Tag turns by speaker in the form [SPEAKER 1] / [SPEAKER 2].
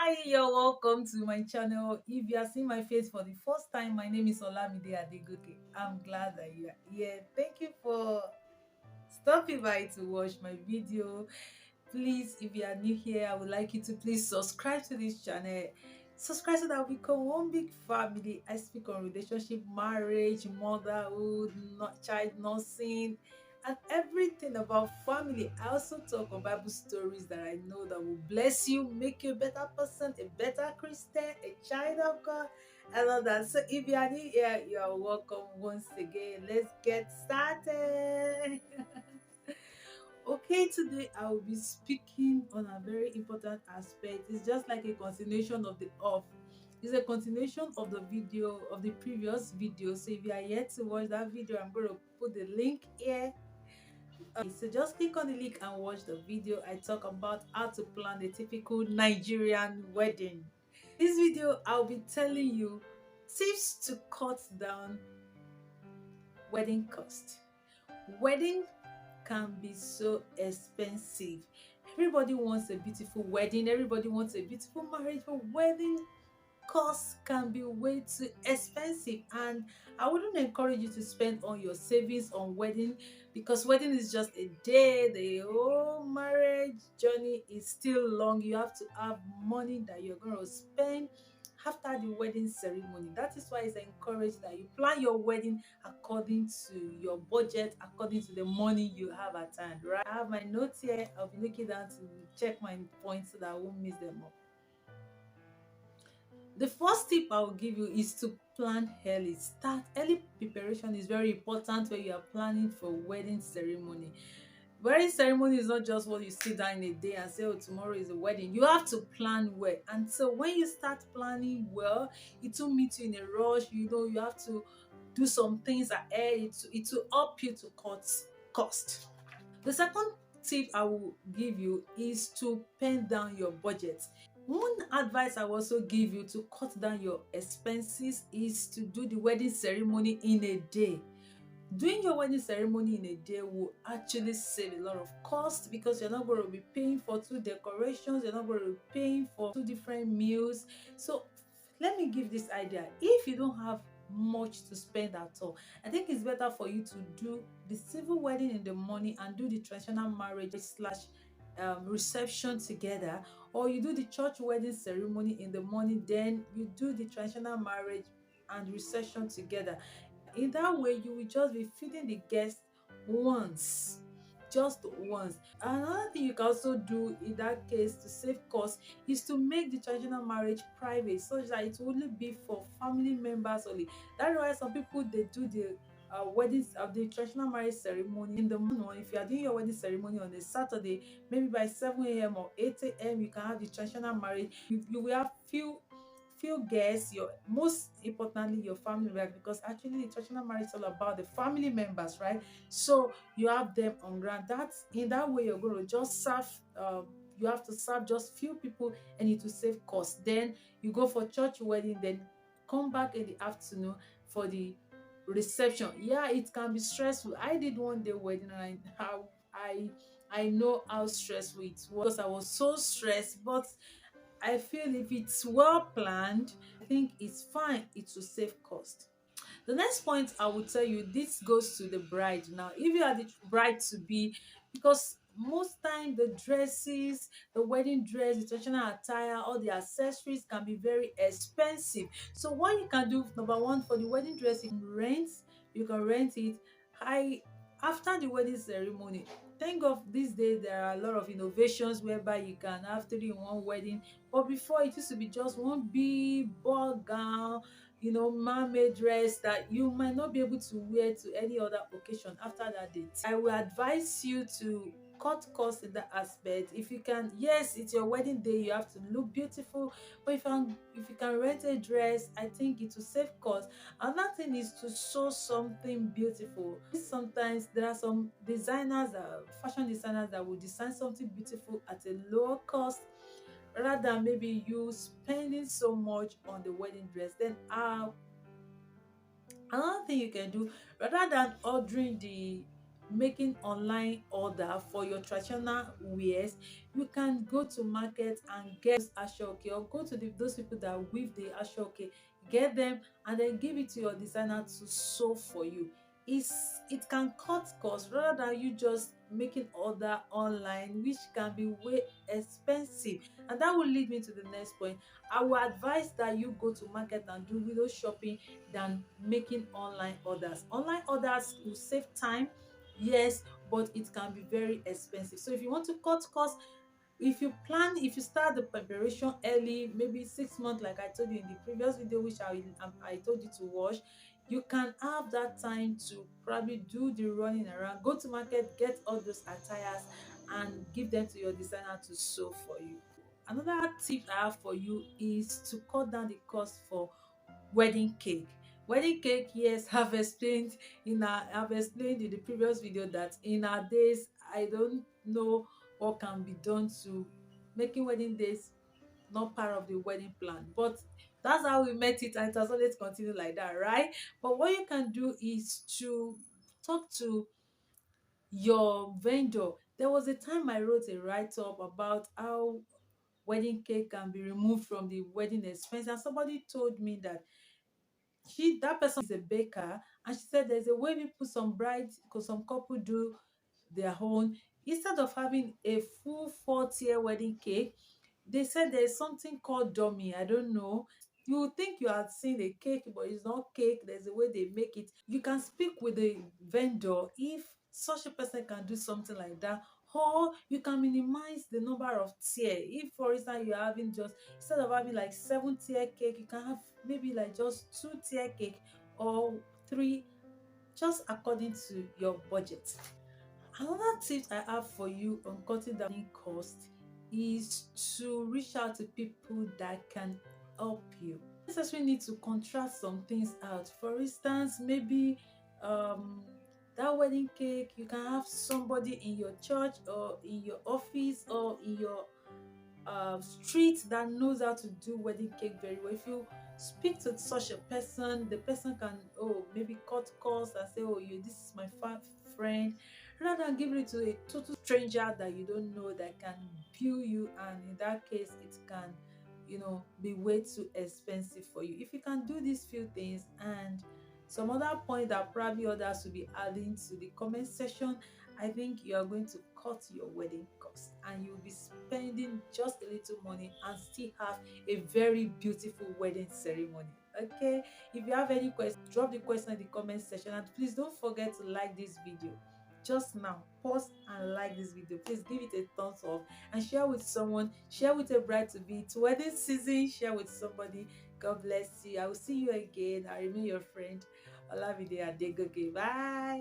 [SPEAKER 1] Hi, you're welcome to my channel. If you are seeing my face for the first time, my name is Olamide Adegoke. I'm glad that you are here. Thank you for stopping by to watch my video. Please, if you are new here, I would like you to please subscribe to this channel. Subscribe so that we become one big family. I speak on relationship, marriage, motherhood, child nursing, and everything about family. I also talk on Bible stories that I know that will bless you, make you a better person, a better Christian, a child of God, and all that. So if you are new here, you are welcome once again. Let's get started. Okay, today I will be speaking on a very important aspect. It's just like a continuation of the off. It's a continuation of the video of the previous video. So if you are yet to watch that video, I'm going to put the link here. So just click on the link and watch the video. I talk about how to plan a typical Nigerian wedding. This video, I'll be telling you tips to cut down wedding cost. Wedding can be so expensive. Everybody wants a beautiful wedding, everybody wants a beautiful marriage, but wedding costs can be way too expensive. And I wouldn't encourage you to spend on your savings on wedding, because wedding is just a day. The whole marriage journey is still long. You have to have money that you're going to spend after the wedding ceremony. That is why it's encouraged that you plan your wedding according to your budget, according to the money you have at hand, right? I have my notes here. I'll be looking down to check my points so that I won't miss them up. The first tip I will give you is to plan early. Start early. Preparation is very important when you are planning for wedding ceremony. Wedding ceremony is not just what you sit down in a day and say, oh, tomorrow is a wedding. You have to plan well. And so when you start planning well, it will meet you in a rush. You have to do some things ahead. It will help you to cut cost. The second tip I will give you is to pen down your budget. One advice I also give you to cut down your expenses is to do the wedding ceremony in a day. Doing your wedding ceremony in a day will actually save a lot of cost, because you're not going to be paying for two decorations, you're not going to be paying for two different meals. So let me give this idea. If you don't have much to spend at all, I think it's better for you to do the civil wedding in the morning and do the traditional marriage slash reception together, or you do the church wedding ceremony in the morning, then you do the traditional marriage and reception together. In that way, you will just be feeding the guests once, just once. Another thing you can also do in that case to save cost is to make the traditional marriage private, such that it will only be for family members only. That's why some people, they do the weddings of the traditional marriage ceremony in the morning. If you are doing your wedding ceremony on a Saturday, maybe by 7 a.m. or 8 a.m., you can have the traditional marriage. You will have few guests, your most importantly your family members, because actually the traditional marriage is all about the family members, right? So you have them on ground. That's in that way you're going to just serve, you have to serve just few people, and it will save cost. Then you go for church wedding, then come back in the afternoon for the reception. Yeah, it can be stressful. I did one day wedding, and I know how stressful it was. I was so stressed, but I feel if it's well planned, I think it's fine. It will save cost. The next point I will tell you, this goes to the bride. Now, if you are the bride to be, because most time the dresses, the wedding dress, the traditional attire, all the accessories can be very expensive. So what you can do, number one, for the wedding dress, you can rent it. I After the wedding ceremony, thank God these days there are a lot of innovations whereby you can have three in one wedding. But before, it used to be just one big ball gown, mermaid dress that you might not be able to wear to any other occasion after that date. I will advise you to cut costs in that aspect. If you can, yes, it's your wedding day, you have to look beautiful, but if you can rent a dress, I think it will save cost. Another thing is to sew something beautiful. Sometimes there are some designers, fashion designers, that will design something beautiful at a lower cost, rather than maybe you spending so much on the wedding dress. Then another thing you can do, rather than ordering the making online order for your traditional wears, you can go to market and get those asoke, or go to those people that weave the asoke, get them and then give it to your designer to sew for you. It can cut costs rather than you just making order online, which can be way expensive. And that will lead me to the next point. I will advise that you go to market and do window shopping than making online orders. Online orders will save time, yes, but it can be very expensive. So if you want to cut costs, if you start the preparation early, maybe 6 months, like I told you in the previous video, which I told you to watch, you can have that time to probably do the running around, go to market, get all those attires and give them to your designer to sew for you. Another tip I have for you is to cut down the cost for wedding cake. Wedding cake, yes, I've explained in the previous video that in our days, I don't know what can be done to making wedding days not part of the wedding plan, but that's how we met it, and it has always continued like that, right? But what you can do is to talk to your vendor. There was a time I wrote a write-up about how wedding cake can be removed from the wedding expense, and somebody told me that that person is a baker, and she said there's a way people, some brides, because some couple do their own, instead of having a full 4-tier wedding cake, they said there's something called dummy. I don't know. You would think you had seen a cake, but it's not cake. There's a way they make it. You can speak with the vendor if such a person can do something like that, or you can minimize the number of tier. If, for instance, you're having just, instead of having like 7-tier cake, you can have maybe like just 2-tier cake or three, just according to your budget. Another tip I have for you on cutting down cost is to reach out to people that can help you. You necessarily need to contrast some things out. For instance, maybe um that wedding cake, you can have somebody in your church or in your office or in your street that knows how to do wedding cake very well. If you speak to such a person, the person can, oh, maybe cut costs and say, oh, this is my friend, rather than giving it to a total stranger that you don't know, that can bill you, and in that case it can, be way too expensive for you. If you can do these few things and some other point that probably others will be adding to the comment section, I think you are going to cut your wedding cost and you'll be spending just a little money and still have a very beautiful wedding ceremony. Okay, if you have any questions, drop the question in the comment section, and please don't forget to like this video. Just now, pause and like this video. Please give it a thumbs up and share with someone, share with a bride to be. It's wedding season, share with somebody. God bless you. I will see you again. I remain your friend, Olamide Adegoke. Bye.